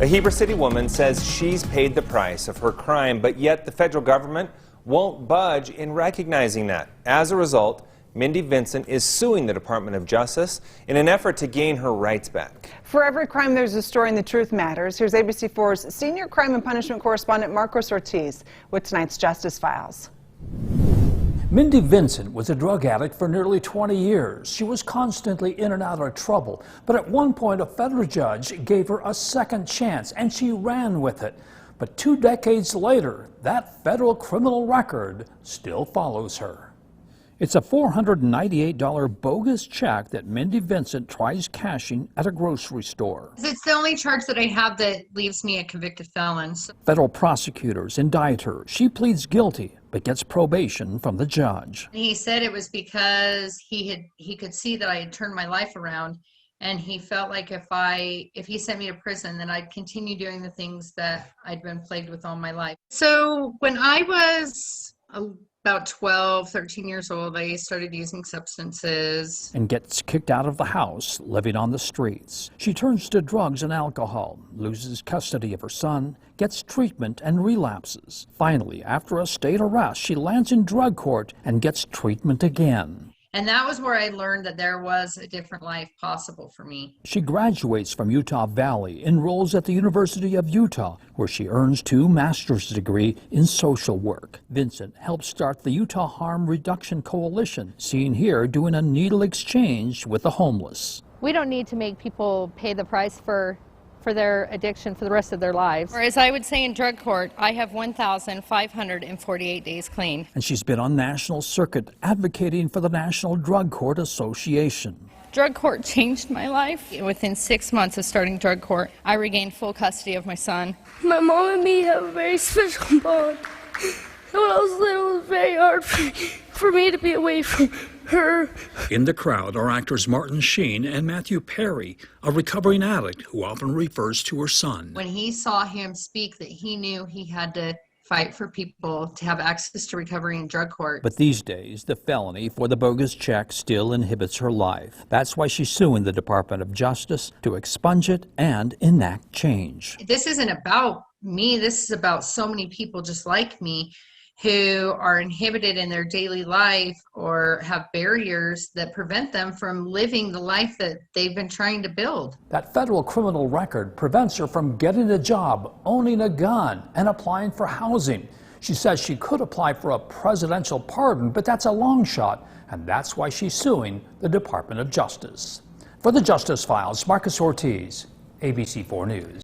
A Heber City woman says she's paid the price of her crime, but yet the federal government won't budge in recognizing that. As a result, Mindy Vincent is suing the Department of Justice in an effort to gain her rights back. For every crime, there's a story, and the truth matters. Here's ABC4's senior crime and punishment correspondent Marcos Ortiz with tonight's Justice Files. Mindy Vincent was a drug addict for nearly 20 years. She was constantly in and out of trouble, but at one point a federal judge gave her a second chance, and she ran with it. But 2 decades later, that federal criminal record still follows her. It's a $498 bogus check that Mindy Vincent tries cashing at a grocery store. It's the only charge that I have that leaves me a convicted felon. Federal prosecutors indict her. She pleads guilty, but gets probation from the judge. He said it was because he could see that I had turned my life around, and he felt like if he sent me to prison, then I'd continue doing the things that I'd been plagued with all my life. So when I was about 12, 13 years old, I started using substances. And gets kicked out of the house, living on the streets. She turns to drugs and alcohol, loses custody of her son, gets treatment and relapses. Finally, after a state arrest, she lands in drug court and gets treatment again. And that was where I learned that there was a different life possible for me. She graduates from Utah Valley, enrolls at the University of Utah, where she earns 2 master's degrees in social work. Vincent helped start the Utah Harm Reduction Coalition, seen here doing a needle exchange with the homeless. We don't need to make people pay the price for their addiction for the rest of their lives. Or as I would say in drug court, I have 1,548 days clean. And she's been on national circuit advocating for the National Drug Court Association. Drug court changed my life. Within 6 months of starting drug court, I regained full custody of my son. My mom and me have a very special bond. When I was little, it was very hard for me to be away from her. In the crowd are actors Martin Sheen and Matthew Perry, a recovering addict who often refers to her son. When he saw him speak, that he knew he had to fight for people to have access to recovery in drug court. But these days, the felony for the bogus check still inhibits her life. That's why she's suing the Department of Justice to expunge it and enact change. This isn't about me. This is about so many people just like me who are inhibited in their daily life or have barriers that prevent them from living the life that they've been trying to build. That federal criminal record prevents her from getting a job, owning a gun, and applying for housing. She says she could apply for a presidential pardon, but that's a long shot, and that's why she's suing the Department of Justice. For the Justice Files, Marcos Ortiz, ABC4 News.